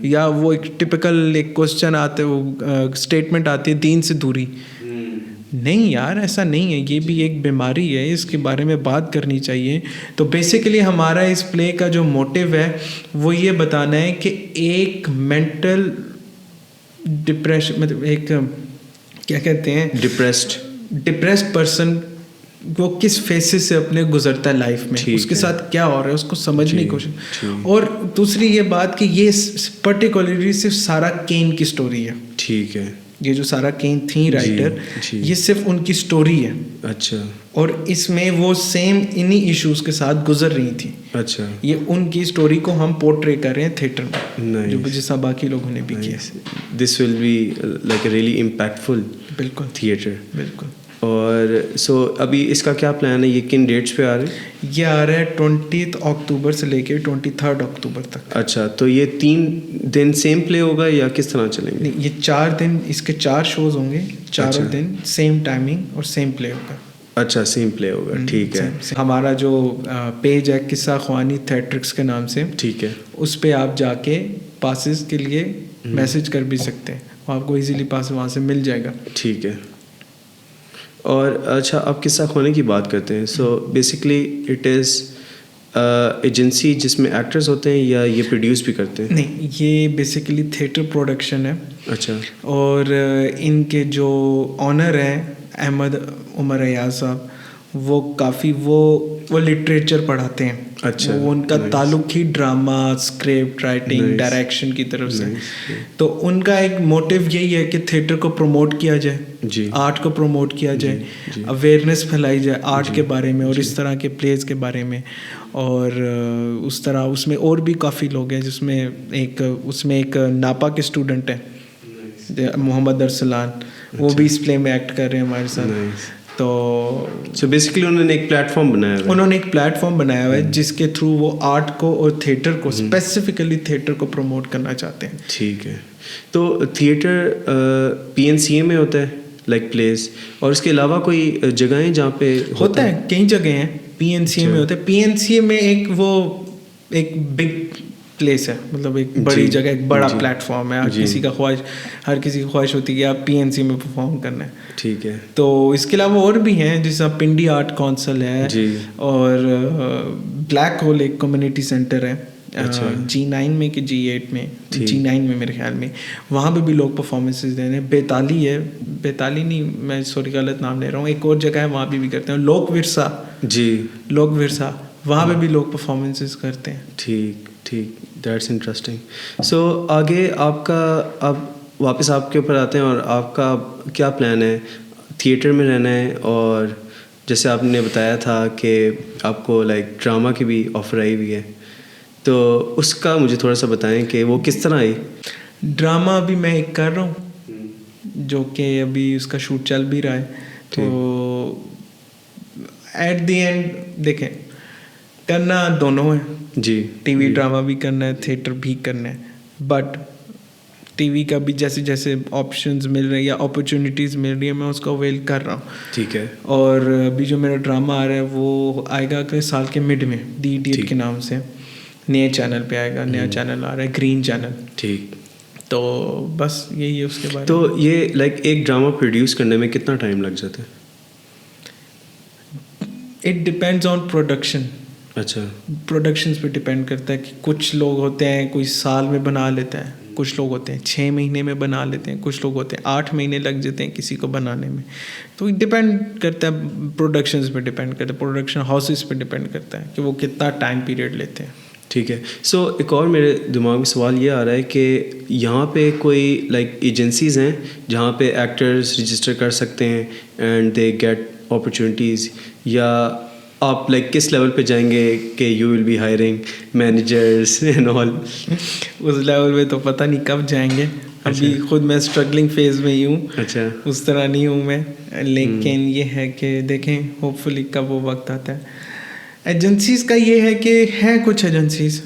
یا وہ ایک ٹپیکل ایک کوسچن آتا ہے، وہ اسٹیٹمنٹ آتی ہے دین سے دوری. نہیں یار، ایسا نہیں ہے، یہ بھی ایک بیماری ہے، اس کے بارے میں بات کرنی چاہیے. تو بیسیکلی ہمارا اس پلے کا جو موٹیو ہے وہ یہ بتانا ہے کہ ایک مینٹل ڈپریشن، مطلب ایک کیا کہتے ہیں، ڈپریسڈ پرسن وہ کس فیسز سے اپنے گزرتا ہے لائف میں، اس کے ساتھ کیا ہو رہا ہے، اس کو سمجھنے کی کوشش. اور دوسری یہ بات کہ یہ پرٹیکولرلی صرف سارا کین کی سٹوری ہے. ٹھیک ہے، یہ جو سارا کین تھیں رائٹر، یہ صرف ان کی سٹوری ہے. اچھا. اور اس میں وہ سیم انہی ایشوز کے ساتھ گزر رہی تھیں. اچھا. یہ ان کی سٹوری کو ہم پورٹری کر رہے ہیں تھیٹر میں، جو جیسا باقی لوگوں نے بھی کیا. This will be like a really impactful بالکل تھیٹر. بالکل. اور سو ابھی اس کا کیا پلان ہے؟ یہ کن ڈیٹس پہ آ رہے ہیں؟ یہ آ رہا ہے 20 اکتوبر سے لے کے 23 اکتوبر تک. اچھا، تو یہ 3 دن سیم پلے ہوگا یا کس طرح چلیں گے؟ یہ 4 دن، اس کے 4 شوز ہوں گے، چاروں دن سیم ٹائمنگ اور سیم پلے ہوگا. اچھا، سیم پلے ہوگا. ٹھیک ہے. ہمارا جو پیج ہے قصہ خوانی تھیٹرکس کے نام سے، ٹھیک ہے، اس پہ آپ جا کے پاسز کے لیے میسج کر بھی سکتے ہیں، آپ کو ایزیلی پاس وہاں سے مل جائے گا. ٹھیک ہے. اور اچھا، آپ قصہ خوانی کی بات کرتے ہیں، so basically it is agency جس میں ایکٹرز ہوتے ہیں یا یہ پروڈیوس بھی کرتے ہیں؟ نہیں، یہ بیسیکلی تھیٹر پروڈکشن ہے. اچھا. اور ان کے جو آنر ہیں احمد عمر ایاز صاحب، وہ کافی وہ لٹریچر پڑھاتے ہیں. اچھا. وہ ان کا تعلق ہی ڈرامہ، اسکرپٹ رائٹنگ، ڈائریکشن کی طرف سے. تو ان کا ایک موٹیو یہی ہے کہ تھیٹر کو پروموٹ کیا جائے، آرٹ کو پروموٹ کیا جائے، اویئرنیس پھیلائی جائے آرٹ کے بارے میں اور اس طرح کے پلیز کے بارے میں. اور اس طرح اس میں اور بھی کافی لوگ ہیں، جس میں ایک ناپا کے اسٹوڈنٹ ہیں محمد ارسلان، وہ بھی اس پلے میں ایکٹ کر رہے ہیں ہمارے ساتھ. تو بیسکلی انہوں نے ایک پلیٹ فارم بنایا ہوا ہے جس کے تھرو وہ آرٹ کو اور تھیٹر کو، اسپیسیفکلی تھیٹر کو پروموٹ کرنا چاہتے ہیں. ٹھیک ہے. تو تھیٹر PNCA میں ہوتا ہے لائک پلیس، اور اس کے علاوہ کوئی جگہیں جہاں پہ ہوتا ہے؟ کئی جگہیں ہیں. PNCA میں ہوتا ہے. PNCA میں ایک بگ پلیس ہے، مطلب ایک بڑی جگہ، ایک بڑا پلیٹ فارم ہے. ہر کسی کی خواہش ہوتی ہے کہ آپ PNCA میں پرفارم کرنا ہے. ٹھیک ہے. تو اس کے علاوہ اور بھی ہیں، جیسا پنڈی آرٹ کونسل ہے، اور بلیک ہول ایک کمیونٹی سینٹر ہے G9 میں کہ G8 میں، G9 میں میرے خیال میں. وہاں پہ بھی لوگ پرفارمنسز دے رہے ہیں. بیتالی نہیں، میں سوری غلط نام لے رہا ہوں، ایک اور جگہ ہے وہاں پہ بھی کرتے ہیں. لوک ورثہ وہاں پہ بھی لوگ پرفارمنسز کرتے ہیں. ٹھیک، دیٹس انٹرسٹنگ. سو آگے آپ کا، اب واپس آپ کے اوپر آتے ہیں، اور آپ کا کیا پلان ہے؟ تھیٹر میں رہنا ہے، اور جیسے آپ نے بتایا تھا کہ آپ کو لائک ڈرامہ کی بھی آفر آئی ہوئی ہے، تو اس کا مجھے تھوڑا سا بتائیں کہ وہ کس طرح آئی؟ ڈرامہ ابھی میں ایک کر رہا ہوں، جو کہ ابھی اس کا شوٹ چل بھی رہا ہے. تو ایٹ دی اینڈ دیکھیں، کرنا دونوں ہے. ٹی وی ڈرامہ بھی کرنا ہے، تھیٹر بھی کرنا ہے. بٹ ٹی وی کا بھی جیسے جیسے آپشنز مل رہے ہیں یا اپرچونیٹیز مل رہی ہیں، میں اس کو اویل کر رہا ہوں. ٹھیک ہے. اور ابھی جو میرا ڈرامہ آ رہا ہے وہ آئے گا اگلے سال کے مڈ میں، دی ایڈیٹ کے نام سے نئے چینل پہ آئے گا. نیا چینل آ رہا ہے، گرین چینل. ٹھیک. تو بس یہی ہے اس کے بارے. تو یہ لائک ایک ڈرامہ پروڈیوس کرنے میں کتنا ٹائم لگ جاتا ہے؟ It depends on production. اچھا. پروڈکشنز پہ ڈپینڈ کرتا ہے کہ کچھ لوگ ہوتے ہیں کوئی سال میں بنا لیتا ہے، کچھ لوگ ہوتے ہیں 6 مہینے میں بنا لیتے ہیں، کچھ لوگ ہوتے ہیں 8 مہینے لگ جاتے ہیں کسی کو بنانے میں. تو ڈپینڈ کرتا ہے، پروڈکشنز پہ ڈپینڈ کرتا ہے، پروڈکشن ہاؤسز پہ ڈپینڈ کرتا ہے کہ وہ کتنا ٹائم پیریڈ لیتے ہیں. ٹھیک ہے. سو ایک اور میرے دماغ میں سوال یہ آ رہا ہے کہ یہاں پہ کوئی لائک ایجنسیز ہیں جہاں پہ ایکٹرز رجسٹر کر سکتے ہیں اینڈ دے گیٹ اپرچونیٹیز، یا آپ لائک کس لیول پہ جائیں گے کہ you will be hiring managers and all? اس لیول پہ تو پتہ نہیں کب جائیں گے، ابھی خود میں اسٹرگلنگ فیز میں ہی ہوں, اچھا اس طرح نہیں ہوں میں, لیکن یہ ہے کہ دیکھیں ہوپ فلی کب وہ وقت آتا ہے. ایجنسیز کا یہ ہے کہ ہیں کچھ ایجنسیز,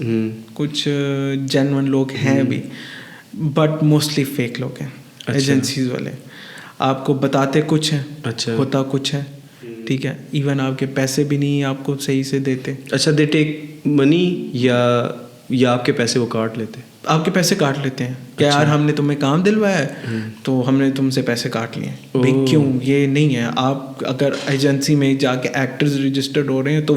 کچھ جینون لوگ ہیں بھی, بٹ موسٹلی فیک لوگ ہیں ایجنسیز والے. آپ کو بتاتے کچھ ہیں, ہوتا کچھ ہے, ٹھیک ہے, ایون آپ کے پیسے بھی نہیں آپ کو صحیح سے دیتے. اچھا, دے ٹیک منی یا آپ کے پیسے وہ کاٹ لیتے؟ آپ کے پیسے کاٹ لیتے ہیں کہ یار ہم نے تمہیں کام دلوایا ہے تو ہم نے تم سے پیسے کاٹ لیے ہیں. بھائی کیوں؟ یہ نہیں ہے. آپ اگر ایجنسی میں جا کے ایکٹرز رجسٹرڈ ہو رہے ہیں تو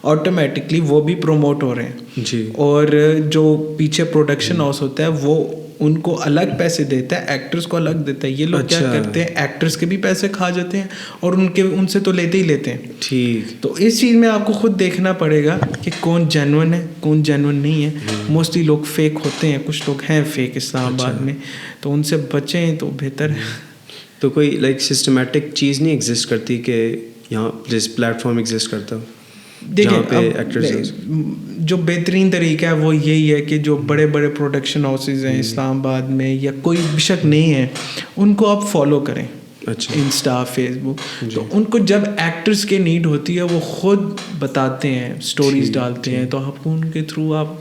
آٹومیٹکلی وہ بھی پروموٹ ہو رہے ہیں جی, اور جو پیچھے پروڈکشن ہاؤس ہوتا ہے وہ ان کو الگ پیسے دیتا ہے, ایکٹرز کو الگ دیتا ہے. یہ لوگ کیا کرتے ہیں, ایکٹرز کے بھی پیسے کھا جاتے ہیں اور ان سے تو لیتے ہی لیتے ہیں. ٹھیک. تو اس چیز میں آپ کو خود دیکھنا پڑے گا کہ کون جینون ہے کون جینون نہیں ہے. موسٹلی لوگ فیک ہوتے ہیں, کچھ لوگ ہیں فیک اسلام آباد میں, تو ان سے بچیں تو بہتر ہے. تو کوئی لائک سسٹمیٹک چیز نہیں ایگزسٹ کرتی کہ یہاں جس پلیٹ فارم ایگزسٹ کرتا ہو جہاں پہ ایکٹرز؟ جو بہترین طریقہ ہے وہ یہی ہے کہ جو بڑے بڑے پروڈکشن ہاؤسز ہیں اسلام آباد میں یا کوئی بھی شک نہیں ہے, ان کو آپ فالو کریں. اچھا, انسٹا, فیس بک, تو ان کو جب ایکٹرز کے نیڈ ہوتی ہے وہ خود بتاتے ہیں, اسٹوریز ڈالتے ہیں, تو آپ ان کے تھرو آپ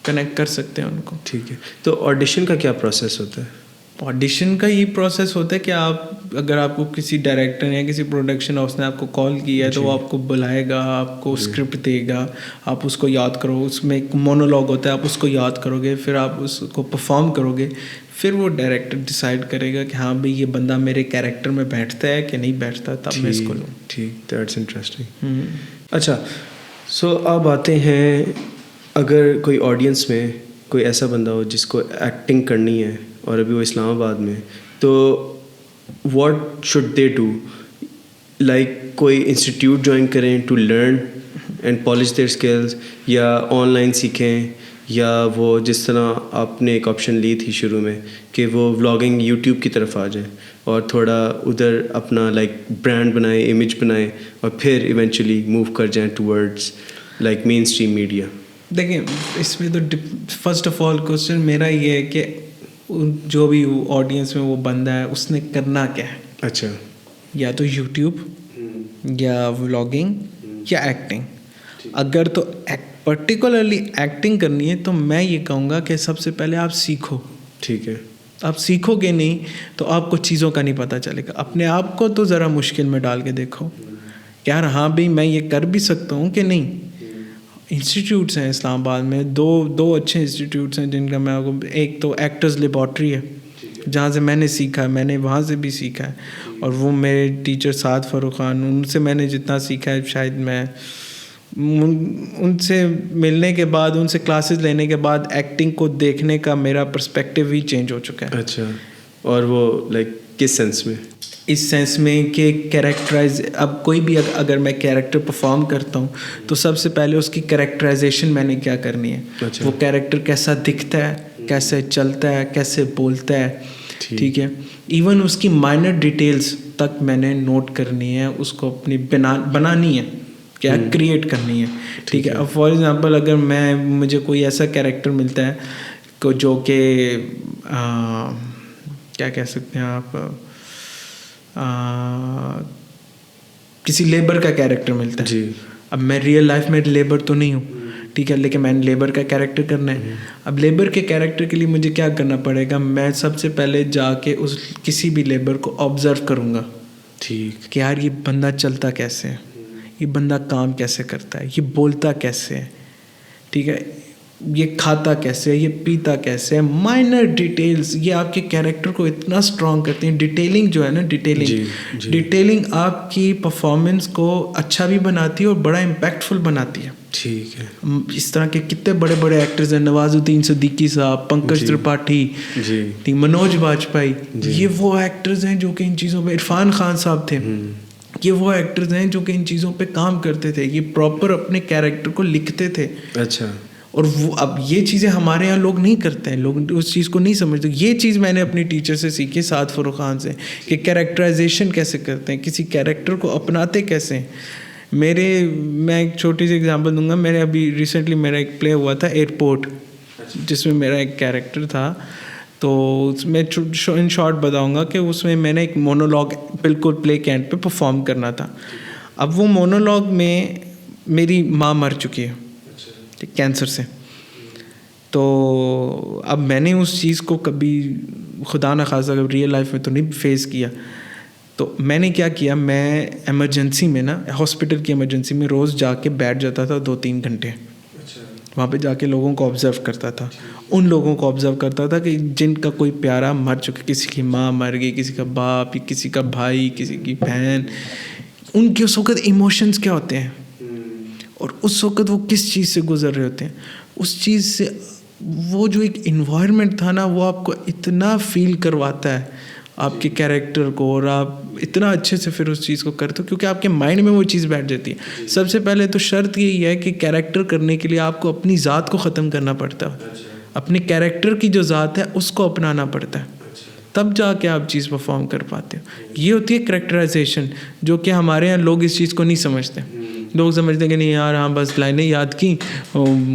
کنیکٹ کر سکتے ہیں ان کو. ٹھیک ہے. تو آڈیشن کا کیا پروسیس ہوتا ہے؟ آڈیشن کا یہ پروسیس ہوتا ہے کہ اگر آپ کو کسی ڈائریکٹر یا کسی پروڈکشن ہاؤس نے آپ کو کال کیا ہے تو وہ آپ کو بلائے گا, آپ کو اسکرپٹ دے گا, آپ اس کو یاد کرو. اس میں ایک مونولوگ ہوتا ہے, آپ اس کو یاد کرو گے, پھر آپ اس کو پرفارم کرو گے, پھر وہ ڈائریکٹر ڈیسائیڈ کرے گا کہ ہاں بھائی یہ بندہ میرے کیریکٹر میں بیٹھتا ہے کہ نہیں بیٹھتا, تب میں اس کو لوں. ٹھیک, دیٹس انٹرسٹنگ. اچھا, سو اب آتے ہیں, اگر کوئی آڈینس میں کوئی ایسا بندہ ہو جس کو ایکٹنگ کرنی ہے اور ابھی وہ اسلام آباد میں, تو what should they do? Like کوئی انسٹیٹیوٹ جوائن کریں to learn and polish their skills, یا آن لائن سیکھیں, یا وہ جس طرح آپ نے ایک آپشن لی تھی شروع میں کہ وہ ولاگنگ یوٹیوب کی طرف آ جائیں اور تھوڑا ادھر اپنا لائک برانڈ بنائیں, امیج بنائیں, اور پھر ایونچولی موو کر جائیں ٹورڈز لائک مین اسٹریم میڈیا؟ دیکھیں اس میں تو فرسٹ آف آل کوشچن میرا یہ ہے کہ جو بھی آڈینس میں وہ بندہ ہے اس نے کرنا کیا ہے. اچھا, یا تو یوٹیوب یا ولاگنگ یا ایکٹنگ. اگر تو پرٹیکولرلی ایکٹنگ کرنی ہے تو میں یہ کہوں گا کہ سب سے پہلے آپ سیکھو. ٹھیک ہے. آپ سیکھو گے نہیں تو آپ کو چیزوں کا نہیں پتہ چلے گا. اپنے آپ کو تو ذرا مشکل میں ڈال کے دیکھو کہ یار ہاں بھائی میں یہ کر بھی سکتا ہوں کہ نہیں. انسٹیٹیوٹس ہیں اسلام آباد میں, دو اچھے انسٹیٹیوٹس ہیں جن کا میں آپ کو, ایک تو ایکٹرز لیبارٹری ہے جہاں سے میں نے سیکھا ہے, میں نے وہاں سے بھی سیکھا ہے, اور وہ میرے ٹیچر سعد فاروق خان, ان سے میں نے جتنا سیکھا ہے شاید میں ان سے ملنے کے بعد, ان سے کلاسز لینے کے بعد ایکٹنگ کو دیکھنے کا میرا پرسپیکٹیو ہی چینج ہو چکا ہے. اچھا, اور وہ لائک کس سینس میں؟ اس سینس میں کہ کیریکٹرائز, اب کوئی بھی اگر میں کیریکٹر پرفارم کرتا ہوں تو سب سے پہلے اس کی کیریکٹرائزیشن میں نے کیا کرنی ہے. وہ کیریکٹر کیسا دکھتا ہے, کیسے چلتا ہے, کیسے بولتا ہے, ٹھیک ہے. ایون اس کی مائنر ڈیٹیلز تک میں نے نوٹ کرنی ہے, اس کو اپنی بنانی ہے, کیا کریٹ کرنی ہے, ٹھیک ہے. اب فار ایگزامپل اگر مجھے کوئی ایسا کیریکٹر ملتا ہے جو کہ کیا کہہ سکتے ہیں آپ, کسی لیبر کا کیریکٹر ملتا ہے جی. اب میں ریئل لائف میں لیبر تو نہیں ہوں, ٹھیک ہے, لیکن میں نے لیبر کا کیریکٹر کرنا ہے. اب لیبر کے کیریکٹر کے لیے مجھے کیا کرنا پڑے گا, میں سب سے پہلے جا کے کسی بھی لیبر کو آبزرو کروں گا, ٹھیک, کہ یار یہ بندہ چلتا کیسے ہے, یہ بندہ کام کیسے کرتا ہے, یہ بولتا کیسے ہے, ٹھیک ہے, یہ کھاتا کیسے ہے, یہ پیتا کیسے ہے. مائنر ڈیٹیلز یہ آپ کے کیریکٹر کو اتنا اسٹرانگ کرتے ہیں. ڈیٹیلنگ جو ہے نا, ڈیٹیلنگ آپ کی پرفارمنس کو اچھا بھی بناتی ہے اور بڑا امپیکٹفل بناتی ہے. ٹھیک ہے. اس طرح کے کتنے بڑے بڑے ایکٹرز ہیں, نواز الدین صدیقی صاحب, پنکج ترپاٹھی, منوج باجپئی, یہ وہ ایکٹرز ہیں جو کہ ان چیزوں پہ, عرفان خان صاحب تھے, یہ وہ ایکٹرز ہیں جو کہ ان چیزوں پہ کام کرتے تھے, یہ پراپر اپنے کیریکٹر کو لکھتے تھے. اچھا. اور وہ اب یہ چیزیں ہمارے یہاں لوگ نہیں کرتے ہیں, لوگ اس چیز کو نہیں سمجھتے. یہ چیز میں نے اپنی ٹیچر سے سیکھی, سعد فاروق خان سے, کہ کیریکٹرائزیشن کیسے کرتے ہیں, کسی کیریکٹر کو اپناتے کیسے ہیں. میں ایک چھوٹی سی ایگزامپل دوں گا. میرے ابھی ریسنٹلی میرا ایک پلے ہوا تھا ایئرپورٹ, جس میں میرا ایک کیریکٹر تھا. تو اس میں ان شارٹ بتاؤں گا کہ اس میں میں نے ایک مونولوگ بالکل پلے کے اینڈ پہ پرفارم کرنا تھا. اب وہ مونولوگ میں میری ماں مر چکی ہے کینسر سے. تو اب میں نے اس چیز کو کبھی خدا نخواستہ ریئل لائف میں تو نہیں فیس کیا. تو میں نے کیا کیا, میں ایمرجنسی میں نا, ہاسپٹل کی ایمرجنسی میں روز جا کے بیٹھ جاتا تھا 2-3 گھنٹے. وہاں پہ جا کے لوگوں کو آبزرو کرتا تھا, ان لوگوں کو آبزرو کرتا تھا کہ جن کا کوئی پیارا مر چکا, کسی کی ماں مر گئی, کسی کا باپ, کسی کا بھائی, کسی کی بہن, ان کے اس وقت ایموشنز کیا ہوتے ہیں اور اس وقت وہ کس چیز سے گزر رہے ہوتے ہیں. اس چیز سے وہ جو ایک انوائرمنٹ تھا نا, وہ آپ کو اتنا فیل کرواتا ہے آپ کے کیریکٹر کو, اور آپ اتنا اچھے سے پھر اس چیز کو کرتے ہو کیونکہ آپ کے مائنڈ میں وہ چیز بیٹھ جاتی ہے. سب سے پہلے تو شرط یہی ہے کہ کیریکٹر کرنے کے لیے آپ کو اپنی ذات کو ختم کرنا پڑتا ہے, اپنے کیریکٹر کی جو ذات ہے اس کو اپنانا پڑتا ہے, تب جا کے آپ چیز پرفارم کر پاتے ہو. یہ ہوتی ہے کریکٹرائزیشن, جو کہ ہمارے یہاں لوگ اس چیز کو نہیں سمجھتے. لوگ سمجھتے ہیں کہ نہیں یار ہاں بس لائنیں یاد کی,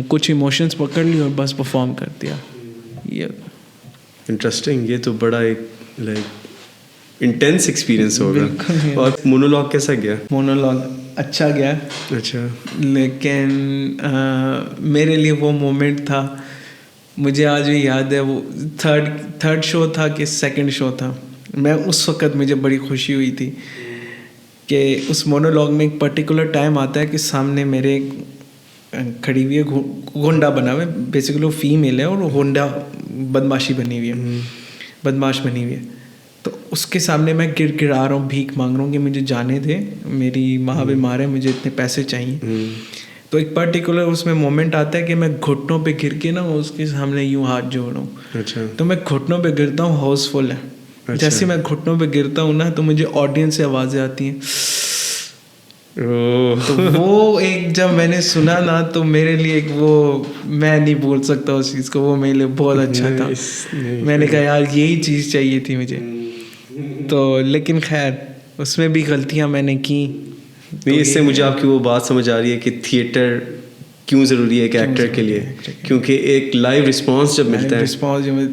کچھ ایموشنس پکڑ لی اور بس پرفارم کر دیا. یہ انٹرسٹنگ, یہ تو بڑا ایک لائک انٹینس ایکسپیرئنس ہوگا. اور مونولوگ کیسا گیا؟ مونولوگ اچھا گیا. اچھا. لیکن میرے لیے وہ مومنٹ تھا, مجھے آج بھی یاد ہے, وہ تھرڈ شو تھا کہ سیکنڈ شو تھا. میں اس وقت مجھے بڑی خوشی ہوئی تھی کہ اس مونولوگ میں ایک پرٹیکولر ٹائم آتا ہے کہ سامنے میرے کھڑی ہوئی ہے, گونڈا بنا ہوا ہے, بیسیکلی وہ فیمیل ہے اور وہ ہونڈا بدماشی بنی ہوئی ہے, بدماش بنی ہوئی ہے. تو اس کے سامنے میں گر گڑا رہا ہوں, بھیک مانگ رہا ہوں کہ مجھے جانے دے, میری ماں بیمار ہے, مجھے اتنے پیسے چاہیے. تو ایک پرٹیکولر اس میں مومنٹ آتا ہے کہ میں گھٹنوں پہ گر کے نا اس کے سامنے یوں ہاتھ جوڑ رہا ہوں. تو میں گھٹنوں پہ گرتا ہوں, ہاؤس فل ہے. جیسے میں گھٹنوں پہ گرتا ہوں نا, تو مجھے آڈینس سے آوازیں آتی ہیں. تو وہ ایک جب میں نے سنا نا, تو میرے لیے ایک وہ میں نہیں بول سکتا اس چیز کو, وہ میرے لیے بہت اچھا تھا. میں نے کہا یار یہی چیز چاہیے تھی مجھے. تو لیکن خیر اس میں بھی غلطیاں میں نے کی. نہیں, اس سے مجھے آپ کی وہ بات سمجھ آ رہی ہے کہ تھیٹر کیوں ضروری ہے ایک ایکٹر کے لیے, کیونکہ ایک لائیو رسپانس جب ملتا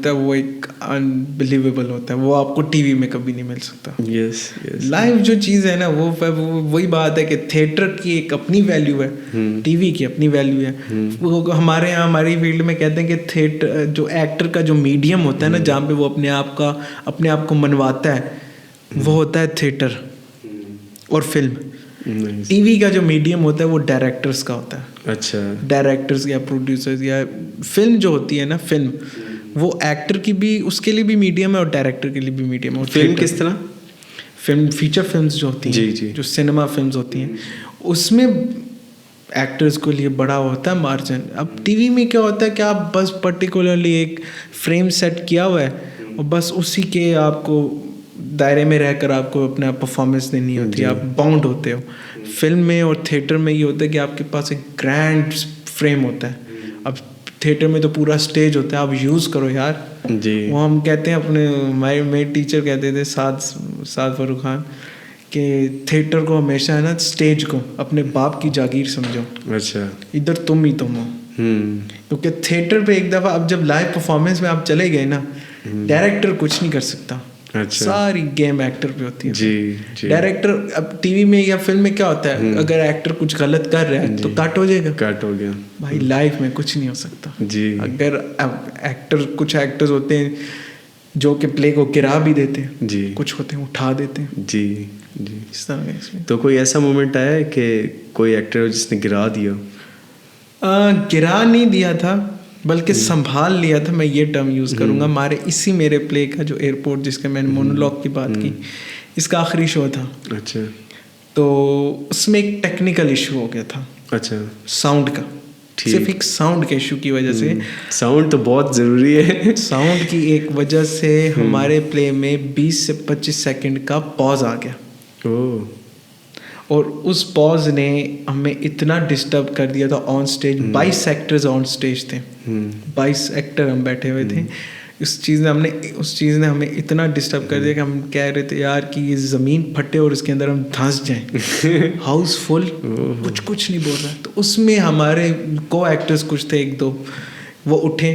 ہے وہ ایک انبلیویبل ہوتا ہے, وہ آپ کو ٹی وی میں کبھی نہیں مل سکتا. لائیو جو چیز ہے نا, وہ وہی بات ہے کہ تھیٹر کی ایک اپنی ویلیو ہے, ٹی وی کی اپنی ویلیو ہے. وہ ہمارے یہاں ہماری فیلڈ میں کہتے ہیں کہ تھیٹر جو ایکٹر کا جو میڈیم ہوتا ہے نا, جہاں پہ وہ اپنے آپ کو منواتا ہے, وہ ہوتا ہے تھیٹر اور فلم. ٹی وی کا جو میڈیم ہوتا ہے وہ ڈائریکٹرز کا ہوتا ہے. اچھا. ڈائریکٹرز یا پروڈیوسرز, یا فلم جو ہوتی ہے نا, فلم وہ ایکٹر کی بھی, اس کے لیے بھی میڈیم ہے اور ڈائریکٹر کے لیے بھی میڈیم ہے. فلم کس طرح؟ فلم فیچر فلمز جو ہوتی ہیں, جو سنیما فلمز ہوتی ہیں, اس میں ایکٹرز کے لیے بڑا ہوتا ہے مارجن. اب ٹی وی میں کیا ہوتا ہے کہ آپ بس پرٹیکولرلی ایک فریم سیٹ کیا ہوا ہے اور بس اسی کے آپ کو دائرے میں رہ کر آپ کو اپنا پرفارمنس دینی ہوتی ہے, آپ باؤنڈ ہوتے ہو. فلم میں اور تھیٹر میں یہ ہوتا ہے کہ آپ کے پاس ایک گرینڈ فریم ہوتا ہے. اب تھیٹر میں تو پورا اسٹیج ہوتا ہے, آپ یوز کرو یار. وہ ہم کہتے ہیں اپنے میرے ٹیچر کہتے تھے سعد فاروق خان کہ تھیٹر کو ہمیشہ ہے نا, اسٹیج کو اپنے باپ کی جاگیر سمجھو. اچھا. ادھر تم ہی تم ہو, کیونکہ تھیٹر پہ ایک دفعہ اب جب لائیو پرفارمنس میں آپ چلے گئے نا, ڈائریکٹر کچھ نہیں کر سکتا. ساری گیم ایکٹر پہ ہوتی ہے. ڈائریکٹر اب ٹی وی میں یا فلم میں کیا ہوتا ہے, اگر ایکٹر کچھ غلط کر رہا ہے تو کٹ ہو جائے گا, کٹ ہو گیا. بھائی لائف میں کچھ نہیں ہو سکتا. اگر ایکٹر, کچھ ایکٹرز ہوتے ہیں جو کہ پلے کو گرا بھی دیتے ہیں, کچھ ہوتے ہیں اٹھا دیتے ہیں. اس طرح. تو کوئی ایسا مومنٹ آیا ہے کہ کوئی ایکٹر جس نے گرا دیا؟ گرا نہیں دیا تھا, بلکہ سنبھال لیا تھا. میں یہ ٹرم یوز کروں گا. میرے پلے کا جو ایئرپورٹ جس کے میں نے مونولوگ کی بات کی, اس کا آخری شو تھا. اچھا. تو اس میں ایک ٹیکنیکل ایشو ہو گیا تھا. اچھا. ساؤنڈ کا, صرف ایک ساؤنڈ کے ایشو کی وجہ سے. ساؤنڈ تو بہت ضروری ہے. ساؤنڈ کی ایک وجہ سے ہمارے پلے میں 20 سے 25 سیکنڈ کا پاز آ گیا. اور اس پاز نے ہمیں اتنا ڈسٹرب کر دیا تھا on stage. 22 actors on stage تھے, 22 ایکٹر ہم بیٹھے ہوئے تھے. اس چیز نے ہمیں اتنا ڈسٹرب کر دیا کہ ہم کہہ رہے تھے یار کہ یہ زمین پھٹے اور اس کے اندر ہم دھنس جائیں. ہاؤس فل, کچھ نہیں بول رہا. تو اس میں ہمارے کو ایکٹرز کچھ تھے, ایک دو, وہ اٹھے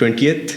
20th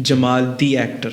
@Jamal the actor।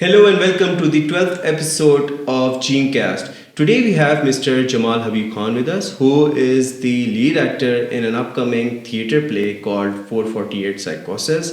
Hello and welcome to the 12th episode of Genecast. Today we have Mr. Jamal Habib Khan with us, who is the lead actor in an upcoming theatre play called 448 Psychosis.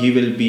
he will be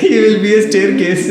he will be a staircase